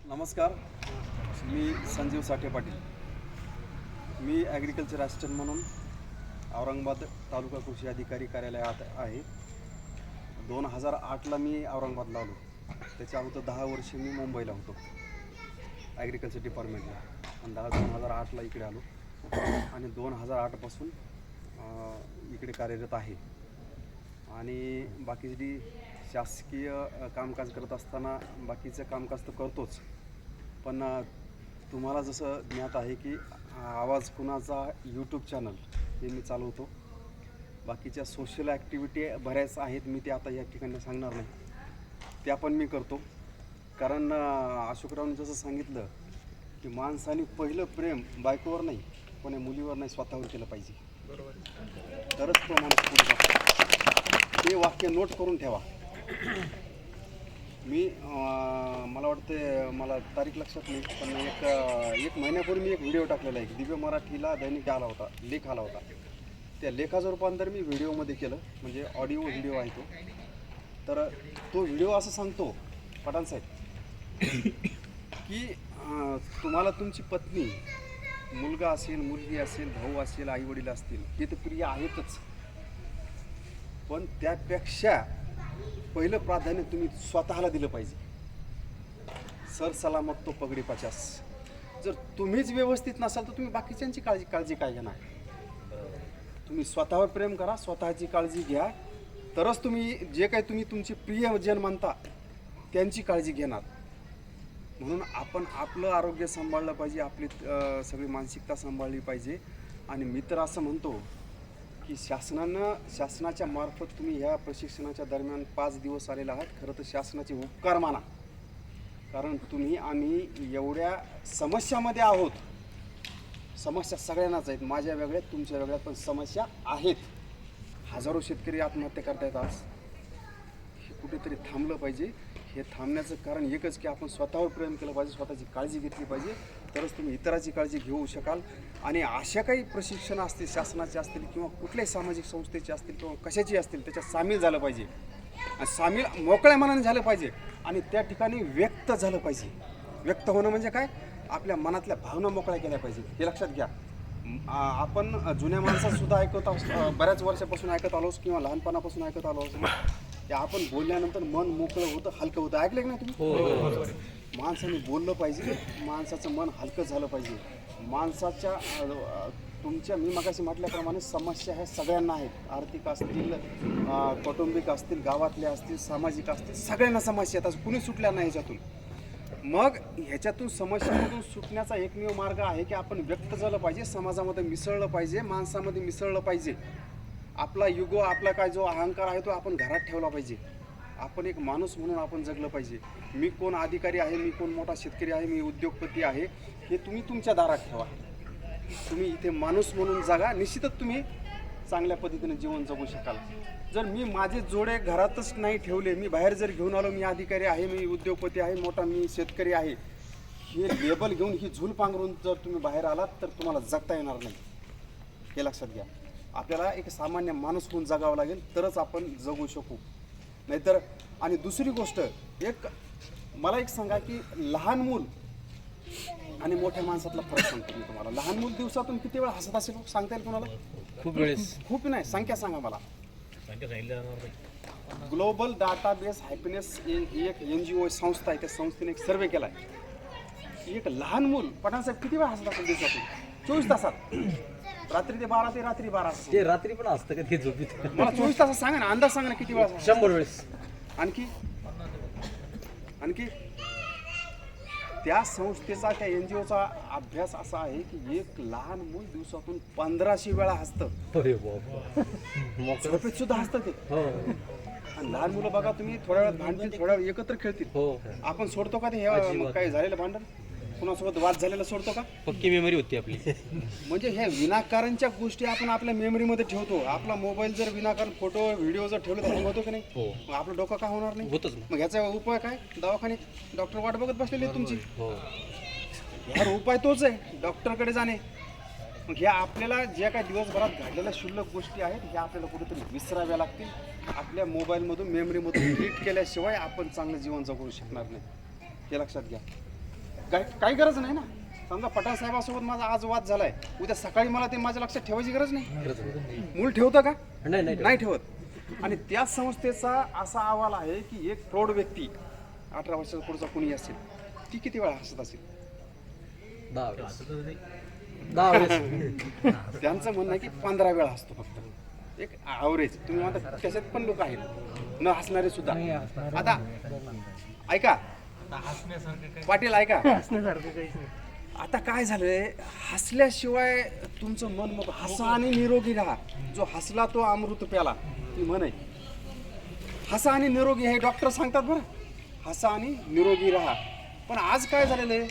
नमस्कार, मी संजीव साठे पाटील। मी agriculture assistant म्हणून औरंगाबाद तालुका कृषी अधिकारी कार्यालयात आहे। 2008ला मी औरंगाबादला आलो। त्याच्या अगोदर 10 वर्ष मी मुंबईला होतो ॲग्रिकल्चर डिपार्टमेंटला, आणि 2008ला इकडे आलो आणि 2008पासून इकडे कार्यरत आहे। आणि बाकीची जी शासकीय कामकाज करत असताना बाकीचं कामकाज तर करतोच, पण तुम्हाला जसं ज्ञात आहे की आवाज कुणाचा यूट्यूब चॅनल हे मी चालवतो। बाकीच्या सोशल ॲक्टिव्हिटी बऱ्याच आहेत, मी ते आता या ठिकाणी सांगणार नाही, त्या पण मी करतो। कारण अशोकरावने जसं सांगितलं की माणसाने पहिलं प्रेम बायकोवर नाही, कोणी मुलीवर नाही, स्वतःवर केलं पाहिजे, तरच तो माणूस पुढे जातो। ते वाक्य नोट करून ठेवा। मी मला वाटते, मला तारीख लक्षात नाही, पण एक महिन्यापूर्वी मी एक व्हिडिओ टाकलेला आहे। दिव्य मराठीला दैनिक आला होता, लेख आला होता। त्या लेखाचं रूपांतर मी व्हिडिओमध्ये केलं, म्हणजे ऑडिओ व्हिडिओ आहे तो। तर तो व्हिडिओ असं सांगतो पठाण साहेब की तुम्हाला तुमची पत्नी, मुलगा असेल, मुलगी असेल, भाऊ असेल, आईवडील असतील, हे तर प्रिय आहेतच, पण त्यापेक्षा पहिलं प्राधान्य तुम्ही स्वतःला दिलं पाहिजे। सर सलामत तो पगडी 50। जर तुम्हीच व्यवस्थित नसाल तर तुम्ही बाकीच्यांची काळजी काय घेणार? तुम्ही स्वतःवर प्रेम करा, स्वतःची काळजी घ्या, तरच तुम्ही जे काही तुम्ही तुमचे प्रियजन म्हणता त्यांची काळजी घेणार। म्हणून आपण आपलं आरोग्य सांभाळलं पाहिजे, आपली सगळी मानसिकता सांभाळली पाहिजे। आणि मी तर असं म्हणतो की शासनाच्या मार्फत तुम्ही ह्या प्रशिक्षणाच्या दरम्यान 5 दिवस आलेला आहात, खरं तर शासनाचे उपकार माना। कारण आम्ही एवढ्या समस्यामध्ये आहोत, समस्या सगळ्यांनाच आहेत, माझ्या वेगळ्यात, तुमच्या वेगळ्यात, पण समस्या आहेत। हजारो शेतकरी आत्महत्या करतायत आज, हे कुठेतरी थांबलं पाहिजे। हे थांबण्याचं कारण एकच की आपण स्वतःवर प्रेम केलं पाहिजे, स्वतःची काळजी घेतली पाहिजे, तरच तुम्ही इतराची काळजी घेऊ शकाल। आणि अशा काही प्रशिक्षण असतील, शासनाचे असतील किंवा कुठल्याही सामाजिक संस्थेचे असतील किंवा कशाची असतील, त्याच्यात सामील झालं पाहिजे, आणि सामील मोकळ्या मनाने झालं पाहिजे, आणि त्या ठिकाणी व्यक्त झालं पाहिजे। व्यक्त होणं म्हणजे काय? आपल्या मनातल्या भावना मोकळ्या केल्या पाहिजे, हे लक्षात घ्या। आपण जुन्या माणसातसुद्धा ऐकत असतो, बऱ्याच वर्षापासून ऐकत आलोच किंवा लहानपणापासून ऐकत आलो असतो, ते आपण बोलल्यानंतर मन मोकळं होतं, हलकं होतं। ऐकलं की नाही तुम्ही? माणसाने बोललं पाहिजे, माणसाचं मन हलकं झालं पाहिजे। माणसाच्या तुमच्या, मी मगाशी म्हटल्याप्रमाणे, समस्या ह्या सगळ्यांना आहेत। आर्थिक असतील, कौटुंबिक असतील, गावातल्या असतील, सामाजिक असतील, सगळ्यांना समस्या आहेत, असं कुणी सुटल्या नाही ह्याच्यातून। मग ह्याच्यातून, समस्यांमधून सुटण्याचा एकमेव मार्ग आहे की आपण व्यक्त झालं पाहिजे, समाजामध्ये मिसळलं पाहिजे, माणसामध्ये मिसळलं पाहिजे। आपला युगो, आपला काय जो अहंकार आहे तो आपण घरात ठेवला पाहिजे। आपण एक माणूस म्हणून आपण जगलं पाहिजे। मी कोण अधिकारी आहे, मी कोण मोठा शेतकरी आहे, मी उद्योगपती आहे, हे तुम्ही तुमच्या दारात ठेवा। तुम्ही इथे माणूस म्हणून जगा, निश्चितच तुम्ही चांगल्या पद्धतीने जीवन जगू शकाल। जर मी माझे जोडे घरातच नाही ठेवले, मी बाहेर जर घेऊन आलो, मी अधिकारी आहे, मी उद्योगपती आहे, मोठा मी शेतकरी आहे, हे लेबल घेऊन, ही झूल पांघरून जर तुम्ही बाहेर आलात तर तुम्हाला जगता येणार नाही, हे लक्षात घ्या। आपल्याला एक सामान्य माणूस होऊन जगावं लागेल, तरच आपण जगू शकू, नाहीतर। आणि दुसरी गोष्ट, मला एक सांगा की लहान मूल आणि मोठ्या माणसातला फरक सांगतो मी तुम्हाला। लहान मूल दिवसातून किती वेळा हसत असेल सांगता येईल कोणाला? खूप वेळेस। खूप नाही, संख्या सांगा मला। ग्लोबल डाटाबेस हॅपीनेस ही एक NGO संस्था आहे, त्या संस्थेने एक सर्वे केला आहे। एक लहान मूल, पठाण साहेब, किती वेळा हसत असेल दिवसातून? 24 तासात, रात्री ते 12 ते रात्री 12। ते रात्री पण असतं का ते झोपीत? मला 24 तासात सांगा ना, अंदाज सांगा ना किती वेळा? 100 वेळेस। आणखी त्या संस्थेचा, त्या NGOचा अभ्यास असा आहे की एक लहान मूल दिवसातून 1500 वेळा हसतं। अरे बाबा, झोपेत सुद्धा हसतं ते। आणि लहान मुलं बघा तुम्ही, थोड्या वेळात भांडतील, थोड्या वेळ एकत्र खेळतील। आपण सोडतो का ते? हे काय झालेलं भांडण, कुणासोबत वाद झालेला सोडतो का? पक्की मेमरी होती आपली। म्हणजे ह्या विनाकारणच्या गोष्टी आपण आपल्या मेमरीमध्ये ठेवतो। आपला मोबाईल जर विनाकारण फोटो व्हिडिओ जर ठेवलं तर होतो की नाही? मग आपलं डोकं का होणार नाही? होतच मग ह्याचा उपाय काय? दवाखान्यात डॉक्टर वाट बघत बसलेली आहे तुमची। ह्यावर उपाय तोच आहे, डॉक्टरकडे जाणे। मग ह्या आपल्याला ज्या काही दिवसभरात घडलेल्या क्षुल्लक गोष्टी आहेत, ह्या आपल्याला कुठेतरी विसराव्या लागतील। आपल्या मोबाईलमधून, मेमरीमधून डिलीट केल्याशिवाय आपण चांगलं जीवन जगू शकणार नाही, हे लक्षात घ्या। काही गरज नाही ना. समजा पठाण साहेबासोबत माझा आज वाद झालाय, उद्या सकाळी मला ते माझ्या लक्षात ठेवायची गरज नाही. मूल ठेवतं का? नाही ठेवत. आणि त्याच संस्थेचा असा अहवाल आहे की एक प्रौढ व्यक्ती 18 वर्षाचा पुढचा कोणी असेल ती किती वेळा हसत असेल? 10 वेळेस. त्यांचं म्हणणं आहे की 15 वेळा हसतो फक्त, एक ॲव्हरेज. तुम्ही म्हणता त्याच्यात पण लोक आहेत न हसणारे सुद्धा. आता ऐका पाटील, ऐका, आता काय झालंय, हसल्याशिवाय तुमचं मन मग हसा आणि निरोगी राहा. जो हसला तो अमृत प्याला, ती म्हण आहे. हसा आणि निरोगी हे डॉक्टर सांगतात बरं, हसा आणि निरोगी राहा. पण आज काय झालेलं आहे,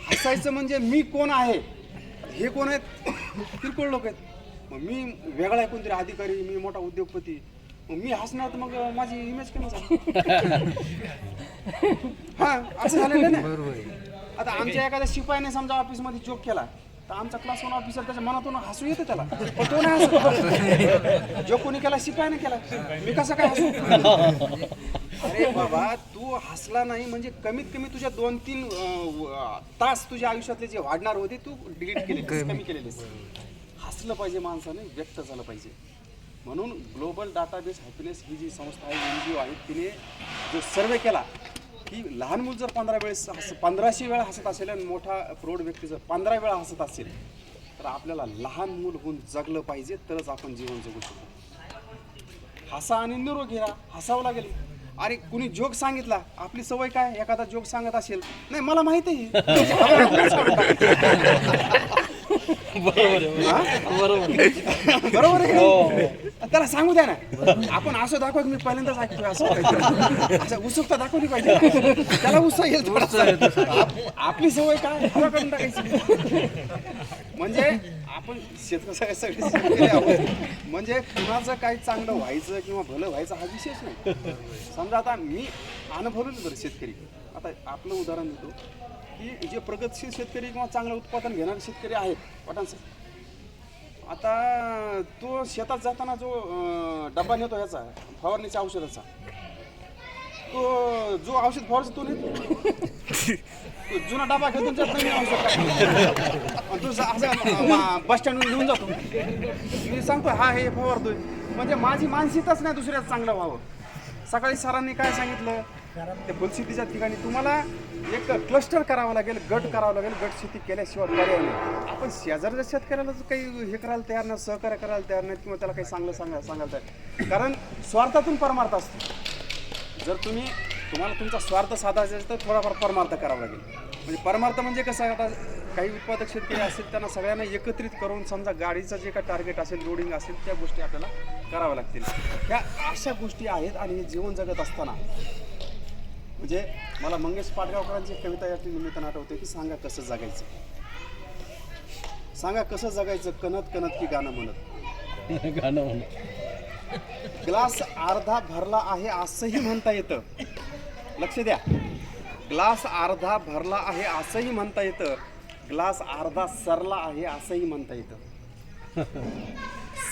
हसायचं म्हणजे मी कोण आहे, हे कोण आहेत, किरकोळ लोक आहेत. मग मी वेगळा आहे, कोणतरी अधिकारी, मी मोठा उद्योगपती, मग मी हसणार तर मग माझी इमेज कमी झाली. हा, असं झालेलं ना. आता आमच्या एखाद्या शिपायाने समजा ऑफिसमध्ये जोक केला तर आमचा क्लास 1 ऑफिसर त्याच्या मनातून हसू येतं त्याला, पण तो नाही हसत. जो कोणी केला शिपायाने केला, मी कसं काय हसू? अरे बाबा, तू हसला नाही म्हणजे कमीत कमी तुझ्या 2-3 तास तुझ्या आयुष्यातले जे वाढणार होते तू डिलीट केले, कमी केलेलेस. हसलं पाहिजे माणसाने, व्यक्त झालं पाहिजे. म्हणून ग्लोबल डाटाबेस हॅपीनेस ही जी संस्था आहे, NGO आहे, तिने जो सर्वे केला की लहान मूल जर 1500 वेळा हसत असेल आणि मोठा प्रौढ व्यक्ती जर 15 वेळा हसत असेल तर आपल्याला लहान मूल होऊन जगलं पाहिजे, तरच आपण जीवन जगू शकतो. हसा आणि निरोगी राहा, हसावं लागेल. अरे कुणी जोक सांगितला, आपली सवय काय, एखादा जोक सांगत असेल, नाही मला माहित आहे बरोबर आहे, त्याला सांगू द्या ना. आपण असं दाखवा की मी पहिल्यांदाच ऐकतोय, असं उत्सुकता दाखवली पाहिजे, त्याला उत्साह येईल. आपली सवय काय, हवा करून टाकायची. म्हणजे आपण सगळे आहोत, म्हणजे कुणाचं काही चांगलं व्हायचं किंवा भलं व्हायचं हा विषयच नाही. समजा आता मी अनुभवलेलं बरं शेतकरी, आता आपलं उदाहरण देतो की जे प्रगतशील शेतकरी किंवा चांगलं उत्पादन घेणारे शेतकरी आहेत पठाणचं, आता तो शेतात जाताना जो डबा नेतो ह्याचा फवारणीच्या औषधाचा, तो जो औषध फवारचा तो नेतो, जुना डबा घेतो त्यात नवीन औषध टाकतो, तो असं बस स्टँडवर घेऊन जातो. मी सांगतो हा हे फवारतोय, म्हणजे माझी मानसिकताच नाही दुसऱ्याचं चांगलं व्हावं. सकाळी सरांनी काय सांगितलं, त्या फुलशेतीच्या ठिकाणी तुम्हाला एक क्लस्टर करावं लागेल, गट करावं लागेल. गट शेती केल्याशिवाय पर्याय नाही. आपण शेजारच्या शेतकऱ्याला काही हे करायला तयार नाही, सहकार्य करायला तयार नाही, किंवा त्याला काही चांगलं सांगायला तयार, कारण स्वार्थातून परमार्थ असतो. जर तुम्हाला तुमचा स्वार्थ साधायचा असेल तर थोडाफार परमार्थ करावा लागेल. म्हणजे परमार्थ म्हणजे कसं आहे, आता काही उत्पादक शेतकरी असतील त्यांना सगळ्यांना एकत्रित करून समजा गाडीचं जे काय टार्गेट असेल, लोडिंग असेल, त्या गोष्टी आपल्याला कराव्या लागतील. ह्या अशा गोष्टी आहेत. आणि हे जीवन जगत असताना म्हणजे मला मंगेश पाडगावकरांची कविता या निमित्तानं आठवते की सांगा कसं जगायचं, सांगा कसं जगायचं, कणत कणत की गाणं म्हणत. ग्लास अर्धा भरला आहे असंही म्हणता येतं, लक्ष द्या. ग्लास अर्धा भरला आहे असंही म्हणता येतं, ग्लास अर्धा सरला आहे असंही म्हणता येतं.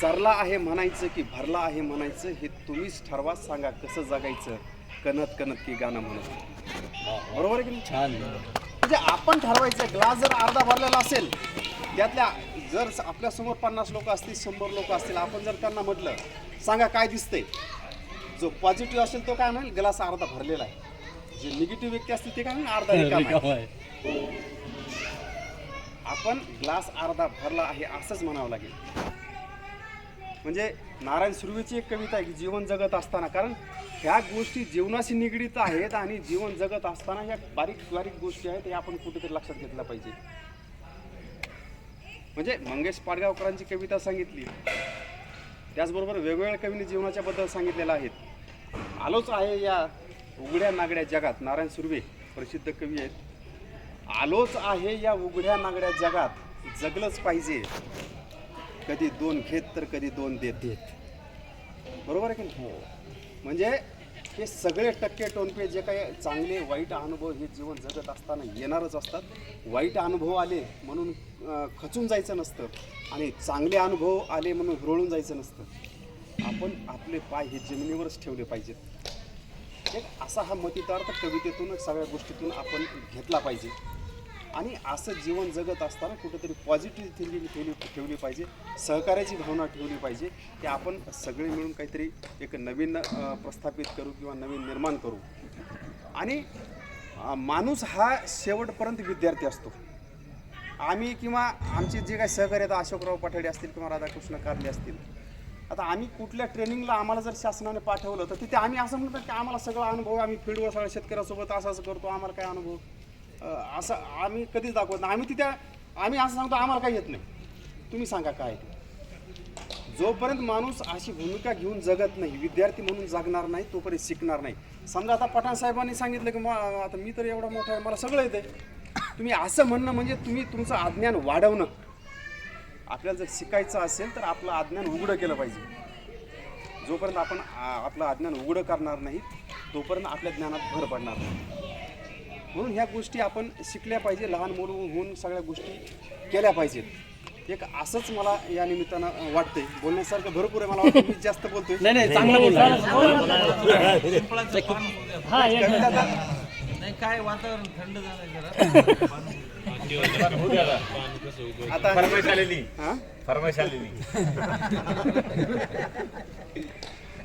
सरला आहे म्हणायचं की भरला आहे म्हणायचं हे तुम्हीच ठरवा, सांगा कसं जगायचं, कणत कणत की गाणं म्हणत. बरोबर आहे की नाही? छान. म्हणजे आपण ठरवायचं. ग्लास जर अर्धा भरलेला असेल, त्यातल्या जर आपल्यासमोर 50 लोक असतील, 100 लोक असतील, आपण जर त्यांना म्हटलं सांगा काय दिसतंय, जो पॉझिटिव्ह असेल तो काय म्हणेल ग्लास अर्धा भरलेला आहे, जे निगेटिव्ह व्यक्ती असतील ते काय म्हणेल अर्धा रिकामा आहे. आपण ग्लास अर्धा भरला आहे असंच म्हणावं लागेल. म्हणजे नारायण सुर्वेची एक कविता आहे की जीवन जगत असताना, कारण ह्या गोष्टी जीवनाशी निगडीत आहेत आणि जीवन जगत असताना ह्या बारीक बारीक गोष्टी आहेत, हे आपण कुठेतरी लक्षात घेतलं पाहिजे. म्हणजे मंगेश पाडगावकरांची कविता सांगितली, त्याचबरोबर वेगवेगळ्या कवींनी जीवनाच्या बद्दल सांगितलेलं आहेत. आलोच आहे या उघड्या नागड्या जगात, नारायण सुर्वे प्रसिद्ध कवी आहेत. आलोच आहे या उघड्या नागड्या जगात, जगलंच पाहिजे, कधी 2 घेत तर कधी 2 देत. बरोबर आहे की नाही? म्हणजे हे सगळे टक्के टोनपे जे काही चांगले वाईट अनुभव हे जीवन जगत असताना येणारच असतात. वाईट अनुभव आले म्हणून खचून जायचं नसतं आणि चांगले अनुभव आले म्हणून हुरळून जायचं नसतं. आपण आपले पाय हे जमिनीवरच ठेवले पाहिजेत. एक असा हा मतितार्थ कवितेतून सगळ्या गोष्टीतून आपण घेतला पाहिजे आणि असं जीवन जगत असताना कुठेतरी पॉझिटिव्ह थिंकिंग ठेवली पाहिजे, सहकार्याची भावना ठेवली पाहिजे की आपण सगळे मिळून काहीतरी एक नवीन प्रस्थापित करू किंवा नवीन निर्माण करू. आणि माणूस हा शेवटपर्यंत विद्यार्थी असतो. आम्ही किंवा आमचे जे काही सहकारी आहेत, अशोकराव पठाडे असतील किंवा राधाकृष्ण कारले असतील, आता आम्ही कुठल्या ट्रेनिंगला आम्हाला जर शासनाने पाठवलं तर तिथे आम्ही असं म्हणतात की आम्हाला सगळा अनुभव, आम्ही फील्डवर सगळ्या शेतकऱ्यासोबत असं असं करतो, आम्हाला काय अनुभव, असं आम्ही कधीच दाखवत नाही. आम्ही असं सांगतो आम्हाला काही येत नाही, तुम्ही सांगा काय ते. जोपर्यंत माणूस अशी भूमिका घेऊन जगत नाही, विद्यार्थी म्हणून जगणार नाही, तोपर्यंत शिकणार नाही. समजा आता पठाण साहेबांनी सांगितलं की आता मी तर एवढा मोठा आहे, मला सगळं येतं, तुम्ही असं म्हणणं म्हणजे तुम्ही तुमचं अज्ञान वाढवणं. आपल्याला जर शिकायचं असेल तर आपलं अज्ञान उघडं केलं पाहिजे. जोपर्यंत आपण आपलं अज्ञान उघडं करणार नाही तोपर्यंत आपल्या ज्ञानात भर पडणार नाही. म्हणून ह्या गोष्टी आपण शिकल्या पाहिजे, लहान मुलं होऊन सगळ्या गोष्टी केल्या पाहिजेत. एक असंच मला या निमित्तानं वाटतंय. बोलण्यासारखं भरपूर आहे, मला वाटतं मी जास्त बोलतोय. नाही चांगलं बोलला. नाही काय वातावरण थंड झालंय जरा. आता फरमाईश आलेली. हां फरमाईश आलेली.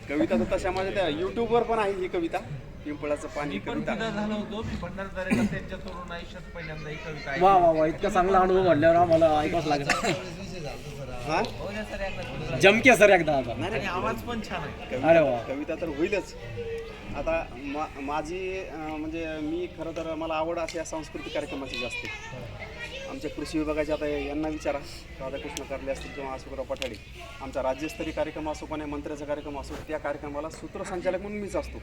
कविता तर तशा माझ्या त्या यूट्यूबवर पण आहे ही कविता, पिंपळाचं पाणी मी पण कविता. फिदा झालो होतो. मी भंडारदऱ्याला त्यांच्या तरुण आयुष्यात पहिल्यांदा ही कविता ऐकली. वा वा वा, इतका चांगला अनुभव म्हटल्यावर आम्हाला ऐकावंच लागेल. हां हो ना सर, एकदा जमके सर एकदा आता. आणि आवाज पण छान आहे. अरे वा. कविता तर होईलच. आता माझी म्हणजे मी खरं तर मला आवड अशी या सांस्कृतिक कार्यक्रमाची जास्त आहे. आमच्या कृषी विभागाचे आता यांना विचारा, राधाकृष्ण कारले असतील किंवा अशोकराव पठाडे, आमचा राज्यस्तरीय कार्यक्रम असो पण मंत्र्याचा कार्यक्रम असो, त्या कार्यक्रमाला सूत्रसंचालक म्हणून मीच असतो.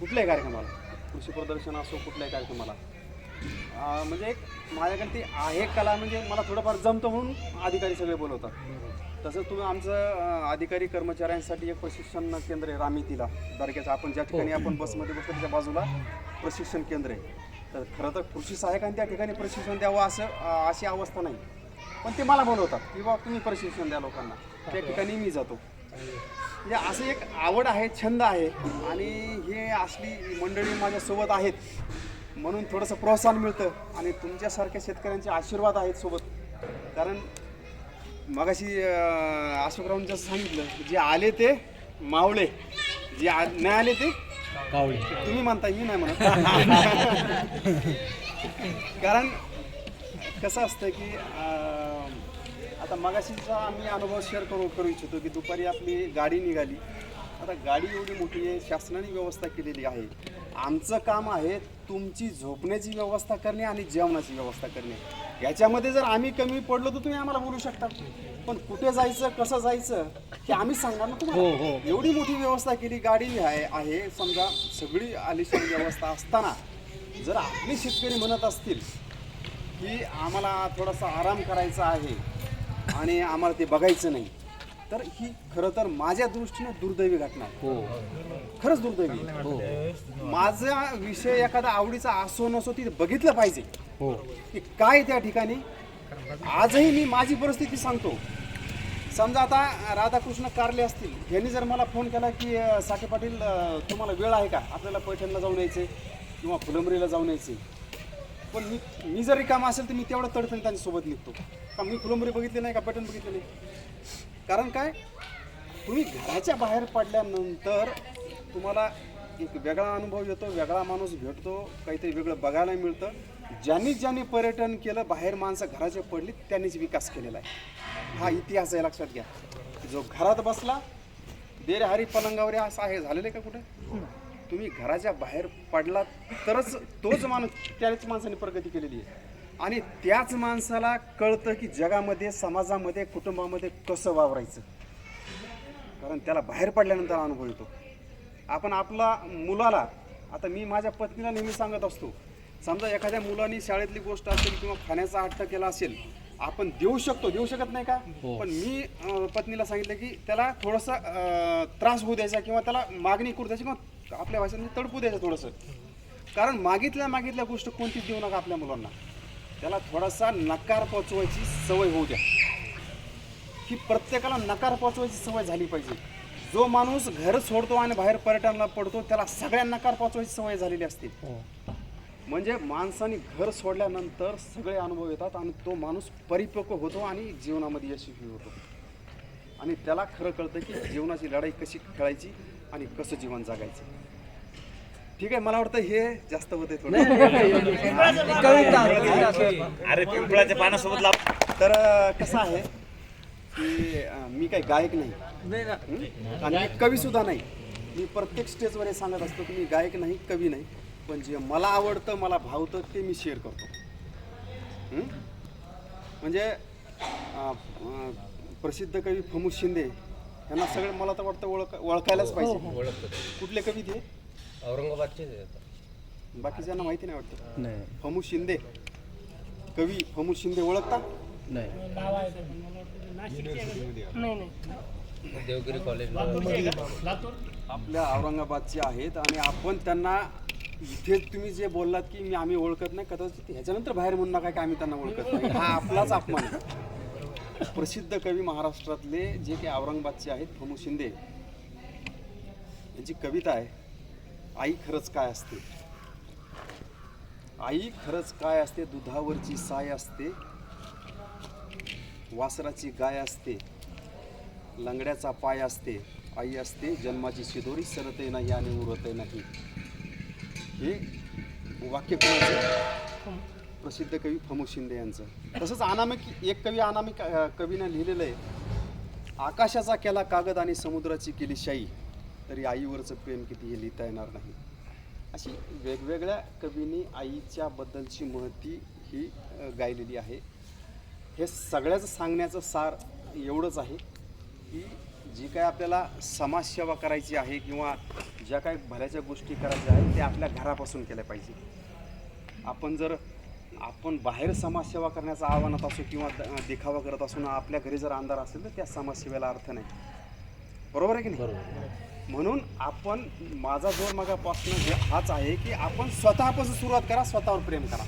कुठल्याही कार्यक्रमाला, कृषी प्रदर्शन असो, कुठल्याही कार्यक्रमाला म्हणजे एक माझ्याकडे ती आहे कला, म्हणजे मला थोडंफार जमतं म्हणून अधिकारी सगळे बोलवतात. तसं तुम्ही आमचं अधिकारी कर्मचाऱ्यांसाठी एक प्रशिक्षण केंद्र आहे रामितीला दर्ग्याचं. आपण ज्या ठिकाणी आपण बसमध्ये बसतो त्याच्या बाजूला प्रशिक्षण केंद्र आहे. तर खरं तर कृषी सहाय्यकांनी त्या ठिकाणी प्रशिक्षण द्यावं अशी अवस्था नाही, पण ते मला बोलवतात की बाबा तुम्ही प्रशिक्षण द्या लोकांना. त्या ठिकाणी मी जातो. म्हणजे असं एक आवड आहे, छंद आहे. आणि हे असली मंडळी माझ्यासोबत आहेत म्हणून थोडंसं प्रोत्साहन मिळतं. आणि तुमच्यासारख्या शेतकऱ्यांचे आशीर्वाद आहेत सोबत. कारण मगाशी अशोकरावने जसं सांगितलं, जे आले ते मावळे, जे नाही आले ते कावळे. तुम्ही म्हणताय, मी नाही म्हणत. कारण कसं असतं की आता मगाशीचा आम्ही अनुभव शेअर करू इच्छितो की दुपारी आपली गाडी निघाली. आता गाडी एवढी मोठी आहे, शासनाने व्यवस्था केलेली आहे. आमचं काम आहे तुमची झोपण्याची व्यवस्था करणे आणि जेवणाची व्यवस्था करणे. याच्यामध्ये जर आम्ही कमी पडलो तर तुम्ही आम्हाला बोलू शकता, पण कुठे जायचं, कसं जायचं हे आम्हीच सांगणार ना तुम्हाला. एवढी मोठी व्यवस्था केली, गाडी आहे समजा, सगळी आलिशान व्यवस्था असताना जर आपले शेतकरी म्हणत असतील की आम्हाला थोडासा आराम करायचा आहे आणि आम्हाला ते बघायचं नाही, तर ही खरं तर माझ्या दृष्टीने दुर्दैवी घटना आहे. खरंच दुर्दैवी. माझा विषय एखादा आवडीचा असो नसो ती बघितलं पाहिजे की काय त्या ठिकाणी. आजही मी माझी परिस्थिती सांगतो. समजा आता राधाकृष्ण कारले असतील, यांनी जर मला फोन केला की साठे पाटील तुम्हाला वेळ आहे का, आपल्याला पैठणला जाऊन यायचे किंवा फुलंब्रीला जाऊन यायचे, पण मी जर रिकामा असेल तर मी तेवढं तडफेन त्यांच्यासोबत निघतो. का मी फुलंब्री बघितली नाही का पैठण बघितली नाही. कारण काय, तुम्ही घराच्या बाहेर पडल्यानंतर तुम्हाला एक वेगळा अनुभव येतो, वेगळा माणूस भेटतो, काहीतरी वेगळं बघायला मिळतं. ज्यांनी पर्यटन केलं, बाहेर माणसं घराच्या पडली, त्यांनीच विकास केलेला आहे. हा इतिहास आहे, लक्षात घ्या. जो घरात बसला देर हरी पलंगावर असं आहे झालेलं आहे का कुठे. तुम्ही घराच्या बाहेर पडलात तरच तोच माणूस, त्याच माणसाने प्रगती केलेली आहे. आणि त्याच माणसाला कळतं की जगामध्ये, समाजामध्ये, कुटुंबामध्ये कसं वावरायचं. कारण त्याला बाहेर पडल्यानंतर अनुभव येतो. आपण आपला मुलाला, आता मी माझ्या पत्नीला नेहमी सांगत असतो, समजा एखाद्या मुलाने शाळेतली गोष्ट असेल किंवा खाण्याचा हट्ट केला असेल, आपण देऊ शकत नाही का. पण मी पत्नीला सांगितलं की त्याला थोडासा त्रास होऊ द्यायचा किंवा त्याला मागणी करू द्यायची किंवा आपल्या भाषेत तडपू द्यायचं थोडंसं. कारण मागितल्या गोष्ट कोणतीच देऊ नका आपल्या मुलांना. त्याला थोडासा नकार पोचवायची सवय होऊ द्या. ही प्रत्येकाला नकार पोचवायची सवय झाली पाहिजे. जो माणूस घर सोडतो आणि बाहेर पर्यटनाला पडतो त्याला सगळ्या नकार पाचवायची सवय झालेली असते. म्हणजे माणसाने घर सोडल्यानंतर सगळे अनुभव येतात आणि तो माणूस परिपक्व होतो आणि जीवनामध्ये यशस्वी होतो आणि त्याला खरं कळतं की जीवनाची लढाई कशी खेळायची आणि कसं जीवन जगायचं. ठीक आहे, मला वाटतं हे जास्त होते थोडं. अरे पिंपळाच्या पानासोबत लाव. तर कसं आहे की मी काही गायक नाही आणि मी कवी सुद्धा नाही. मी प्रत्येक स्टेजवर हे सांगत असतो की मी गायक नाही, कवी नाही, पण जे मला आवडतं, मला भावतं ते मी शेअर करतो. म्हणजे प्रसिद्ध कवी फमू शिंदे यांना सगळे मला तर वाटतं ओळखायलाच पाहिजे. कुठले कवी ते? औरंगाबादचे बाकीच्यांना माहिती नाही वाटतं. नाही फमू शिंदे, कवी फमू शिंदे ओळखता? नाही देवगिरी कॉलेज आपल्या औरंगाबादचे आहेत आणि आपण त्यांना इथे तुम्ही जे बोललात की आम्ही ओळखत नाही, कदाचित ह्याच्यानंतर बाहेर म्हणू नका की आम्ही त्यांना ओळखत नाही. हा आपलाच अपमान आहे. प्रसिद्ध कवी महाराष्ट्रातले जे काही औरंगाबादचे आहेत फमू शिंदे यांची कविता आहे, आई खरंच काय असते. आई खरंच काय असते, दुधावरची साय असते, वासराची गाय असते, लंगड्याचा पाय असते, आई असते जन्माची शिदोरी, सरते नाही आणि उरते नाही. हे वाक्य कोणाचं? प्रसिद्ध कवी फमू शिंदे यांचं. तसंच अनामिक एक कवी अनामिक कवीनं लिहिलेलं आहे, आकाशाचा केला कागद आणि समुद्राची केली शाई, तरी आईवरचं प्रेम किती हे लिहिता येणार नाही. अशी वेगवेगळ्या कवींनी आईच्या बद्दलची महती ही गायलेली आहे. हे सगळ्याच सांगण्याचं सार एवढंच आहे की जी काय आपल्याला समाजसेवा करायची आहे किंवा ज्या काही भल्याच्या गोष्टी करायच्या आहेत ते आपल्या घरापासून केल्या पाहिजे. आपण बाहेर समाजसेवा करण्याचं आव्हानात असो किंवा देखावा करत असो ना, आपल्या घरी जर अंधार असेल तर त्या समाजसेवेला अर्थ नाही. बरोबर आहे की नाही? म्हणून आपण माझा जोर मागापासून हाच आहे की आपण स्वतःपासून सुरुवात करा, स्वतःवर प्रेम करा.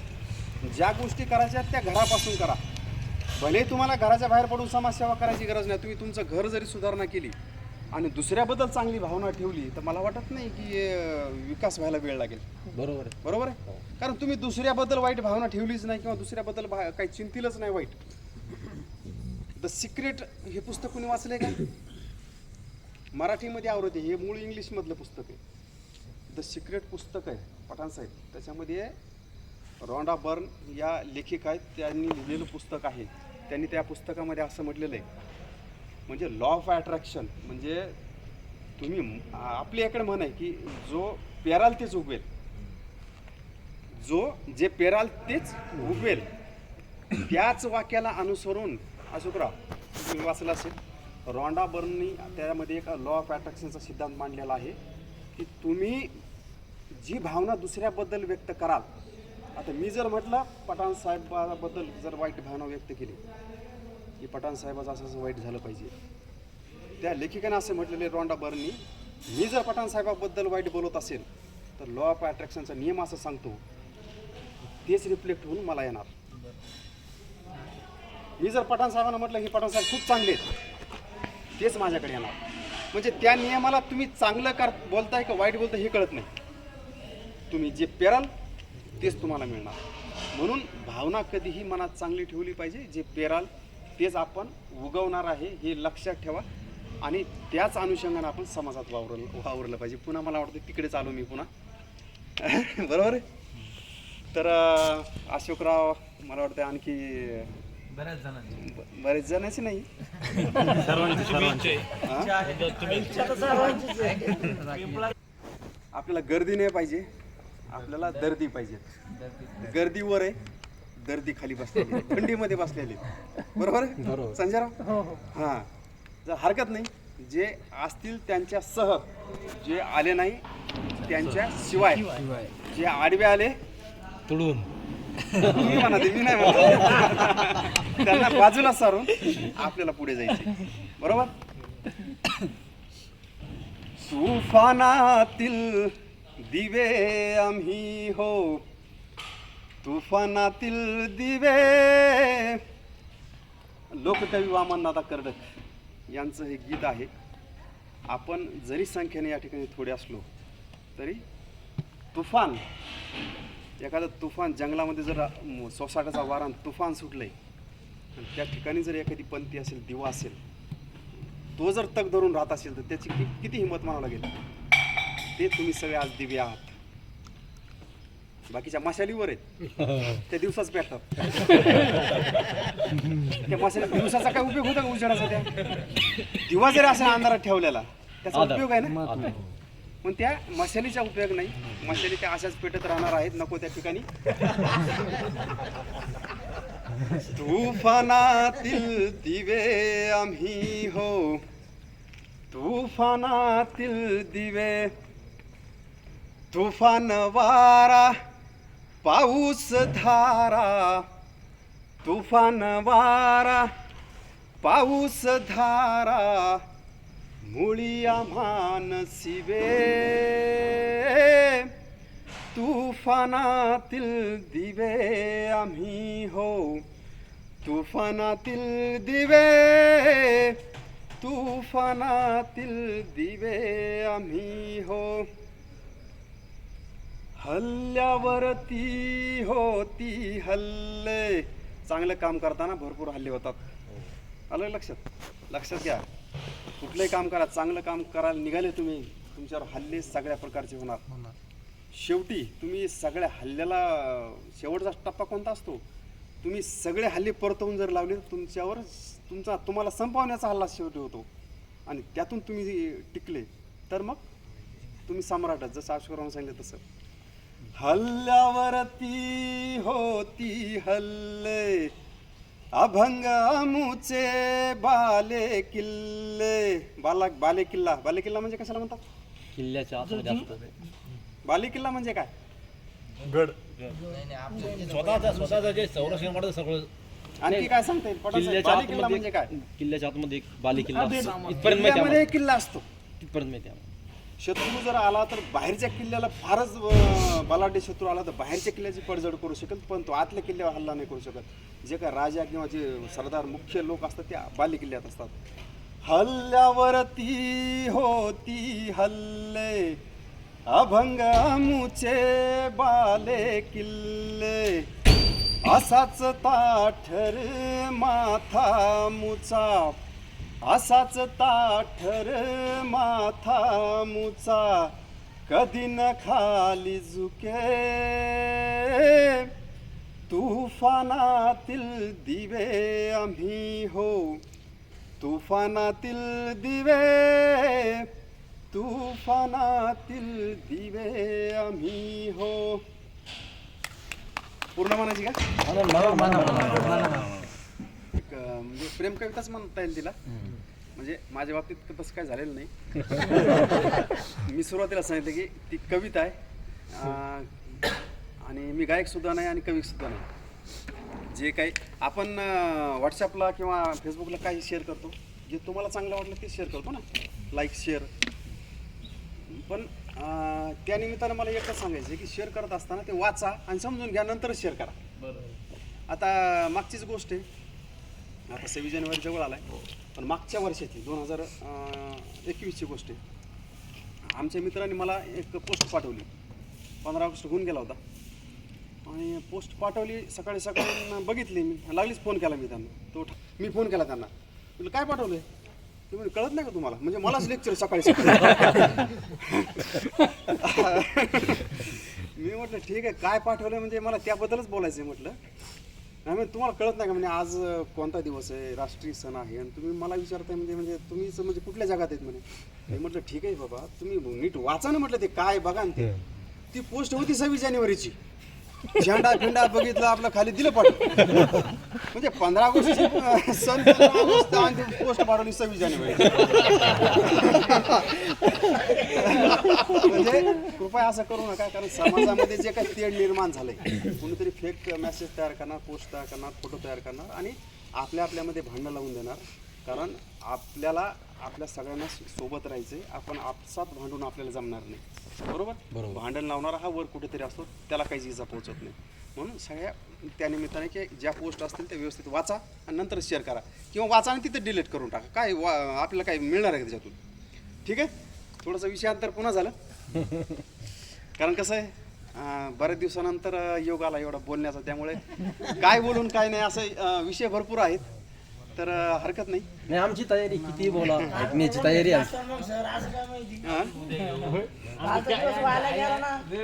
ज्या गोष्टी करायच्या त्या घरापासून करा. भले तुम्हाला घराच्या बाहेर पडून समाजसेवा करायची गरज नाही. तुम्ही तुमचं घर जरी सुधारणा केली आणि दुसऱ्याबद्दल चांगली भावना ठेवली तर मला वाटत नाही की विकास व्हायला वेळ लागेल. बरोबर आहे. बरोबर आहे. कारण तुम्ही दुसऱ्याबद्दल वाईट भावना ठेवलीच नाही किंवा दुसऱ्याबद्दल काही चिंतीलच नाही वाईट. द सिक्रेट हे पुस्तक कोणी वाचलंय का? मराठीमध्ये आवडते. हे मूळ इंग्लिशमधलं पुस्तक आहे. द सिक्रेट पुस्तक आहे पठाण साहेब. त्याच्यामध्ये रॉन्डा बर्न या लेखिका आहेत, त्यांनी लिहिलेलं पुस्तक आहे. त्यांनी त्या पुस्तकामध्ये असं म्हटलेलं आहे, म्हणजे लॉ ऑफ अट्रॅक्शन, म्हणजे तुम्ही आपल्या इकडे म्हण आहे की जो पेराल तेच उगवेल, जे पेराल तेच उगवेल. त्याच वाक्याला अनुसरून अशोकराव तुम्ही वाचलं असेल, रॉन्डा बर्ननी त्यामध्ये एक लॉ ऑफ अट्रॅक्शनचा सिद्धांत मांडलेला आहे की तुम्ही जी भावना दुसऱ्याबद्दल व्यक्त कराल. आता मी जर म्हटलं पठाण साहेबाबद्दल जर वाईट भावना व्यक्त केली की पठाण साहेबाचं असं वाईट झालं पाहिजे, त्या लेखिकाने असं म्हटलेले रॉन्डा बर्ननी, मी जर पठाण साहेबाबद्दल वाईट बोलत असेल तर लॉ ऑफ अट्रॅक्शनचा नियम असं सांगतो तेच रिफ्लेक्ट होऊन मला येणार. मी जर पठाण साहेबांना म्हटलं की पठाण साहेब खूप चांगले आहेत, तेच माझ्याकडे येणार. म्हणजे त्या नियमाला तुम्ही चांगलं बोलताय का वाईट बोलताय हे कळत नाही. तुम्ही जे पेराल तेच तुम्हाला मिळणार. म्हणून भावना कधीही मनात चांगली ठेवली पाहिजे. जे पेराल तेच आपण उगवणार आहे हे लक्षात ठेवा आणि त्याच अनुषंगाने आपण समाजात वावरलं पाहिजे. पुन्हा मला वाटतं तिकडेच आलो मी पुन्हा. बरोबर आहे. तर अशोकराव मला वाटतं आणखी बरेच जणांची नाही, आपल्याला गर्दी नाही पाहिजे, आपल्याला दर्दी पाहिजे. गर्दीवर आहे, दर्दी खाली बसलेली, थंडीमध्ये बसलेली. बरोबर आहे संजयराव? हां, जर हरकत नाही. जे असतील त्यांच्या सह, जे आले नाही त्यांच्या शिवाय, जे आडवे आले तुडून मी म्हणा ते, मी नाही म्हणत, त्यांना बाजूला सारून आपल्याला पुढे जायचे. बरोबर. तुफानातील दिवे आम्ही हो, तुफानातील दिवे. लोककवी वामनदादा कर्डक यांचं हे गीत आहे. आपण जरी संख्येने या ठिकाणी थोडे असलो तरी तुफान, एखादं तुफान जंगलामध्ये जर सोसाट्याचा वारा आणि तुफान सुटलंय आणि त्या ठिकाणी जर एखादी पंथी असेल, दिवा असेल, तो जर तग धरून राहत असेल तर त्याची किती हिंमत म्हणावं लागेल. ते तुम्ही सगळे आज दिवे आहात. बाकीच्या मशालीवर आहेत, त्या दिवसाच पेटतात. त्या मशाली दिवसाचा काय उपयोग होता का उजेडाचा? त्या दिवा जरी असा अंधारात ठेवलेला त्याचा उपयोग आहे ना. पण त्या मशालीचा उपयोग नाही. मशाली त्या अशाच पेटत राहणार आहेत, नको त्या ठिकाणी. तुफानातील दिवे आम्ही हो, तुफानातील दिवे. तुफान वारा पाऊस धारा, तुफान वारा पाऊस धारा, मुळी आम्हा नसिबे. तुफानातील दिवे आम्ही हो, तुफानातील दिवे, तुफानातील दिवे आम्ही हो. हल्ल्यावरती होती हल्ले. चांगलं काम करताना भरपूर हल्ले होतात. आलं लक्षात घ्या. कुठलंही काम करा, चांगलं काम करायला निघाले तुम्ही, तुमच्यावर हल्ले सगळ्या प्रकारचे होणार. शेवटी तुम्ही सगळ्या हल्ल्याला शेवटचा टप्पा कोणता असतो? तुम्ही सगळे हल्ले परतवून जर लावले तर तुम्हाला संपवण्याचा हल्ला शेवटी होतो. आणि त्यातून तुम्ही टिकले तर मग तुम्ही सम्राट, जसं अशोकरावांनी सांगितलं तसं. हल्ल्यावरती होती हल्ले, अभंग आमुचे बाले किल्ले. बाले किल्ला म्हणजे कशाला म्हणतात? किल्ल्याच्या आतमध्ये असतो. बाले किल्ला म्हणजे काय? गड. स्वतःचा जे संरक्षण वाटतं सगळं. आणखी काय सांगता येईल? बाले किल्ला म्हणजे काय? किल्ल्याच्या आतमध्ये एक बाले किल्ला किल्ल्यामध्ये किल्ला असतो. तिथपर्यंत माहिती आहे. शत्रू जर आला तर बाहेरच्या किल्ल्याला फारच बलाढ्य शत्रू आला तर बाहेरच्या किल्ल्याची पडझड करू शकेल, पण तो आतल्या किल्ल्यावर हल्ला नाही करू शकत. जे काय राजा किंवा जे सरदार मुख्य लोक असतात त्या बाले किल्ल्यात असतात. हल्ल्यावरती होती हल्ले, अभंग आमुचे बाले किल्ले. असाच ताठर माथा मुचा, असाच ताठर माथा मुचा, कधी न खाली झुके. तुफानातील दिवे आम्ही हो, तुफानातील दिवे, तुफानातील दिवे आम्ही हो. पूर्ण म्हणायची का? म्हणजे प्रेम कविताच म्हणता येईल तिला. म्हणजे माझ्या बाबतीत तसं काय झालेलं नाही. मी सुरुवातीला सांगितलं की ती कविता आहे आणि मी गायक सुद्धा नाही आणि कवी सुद्धा नाही. जे काही आपण व्हॉट्सअपला किंवा फेसबुकला काही शेअर करतो, जे तुम्हाला चांगलं वाटलं ते शेअर करतो ना, लाईक शेअर. पण त्या निमित्तानं मला एकच सांगायचं आहे की शेअर करत असताना ते वाचा आणि समजून घ्या, नंतरच शेअर करा. आता मागचीच गोष्ट आहे. आता 26 जानेवारी जवळ आला आहे, पण मागच्या वर्षाची 2021ची गोष्ट आहे. आमच्या मित्रांनी मला एक पोस्ट पाठवली. 15 ऑगस्ट होऊन गेला होता आणि पोस्ट पाठवली. सकाळी बघितली मी, लागलीच फोन केला मी त्यांना. मी फोन केला त्यांना, म्हटलं काय पाठवलं आहे? ते म्हणजे कळत नाही का तुम्हाला? म्हणजे मलाच लेक्चर सकाळी. मी म्हटलं ठीक आहे, काय पाठवलं म्हणजे मला त्याबद्दलच बोलायचं आहे. म्हटलं नाही म्हणजे तुम्हाला कळत नाही का म्हणजे आज कोणता दिवस आहे, राष्ट्रीय सण आहे आणि तुम्ही मला विचारताय म्हणजे तुम्हीच म्हणजे कुठल्या जगात आहेत म्हणे. मी म्हटलं ठीक आहे बाबा, तुम्ही नीट वाचा ना. म्हटलं ते काय बघा ना. ती पोस्ट होती 26 जानेवारीची. झेंडा फिंडा बघितलं, आपलं खाली दिलं पाठवून. म्हणजे 15 ऑगस्ट सण, 15 ऑगस्ट आणि पोस्ट पाठवली 26 जानेवारी. म्हणजे कृपया असं करू नका, कारण समाजामध्ये जे काही तेढ निर्माण झालंय, कोणीतरी फेक मेसेज तयार करणार, पोस्ट तयार करणार, फोटो तयार करणार आणि आपल्यामध्ये भांडणं लावून देणार. कारण आपल्या सगळ्यांना सोबत राहायचंय. आपण आपसात भांडून आपल्याला जमणार नाही. बरोबर. भांडण लावणारा हा वर कुठेतरी असतो, त्याला काही इजा पोहोचत नाही. म्हणून सगळ्या त्या निमित्ताने की ज्या पोस्ट असतील त्या व्यवस्थित वाचा आणि नंतर शेअर करा, किंवा वाचा आणि तिथे डिलीट करून टाका. काय आपल्याला काय मिळणार आहे त्याच्यातून? ठीक आहे. थोडंसं विषयांतर पुन्हा झालं कारण कसं आहे बऱ्याच दिवसानंतर योग आला एवढा बोलण्याचा, त्यामुळे काय बोलून काय नाही असं विषय भरपूर आहेत, तर हरकत नाही. नाही आमची तयारी किती बोला ऐकण्याची तयारी आहे. हां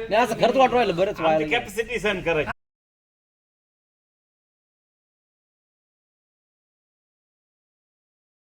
नाही असं खरंच वाटू राहिलं बरंच व्हायला कॅपॅसिटी सहन करायची.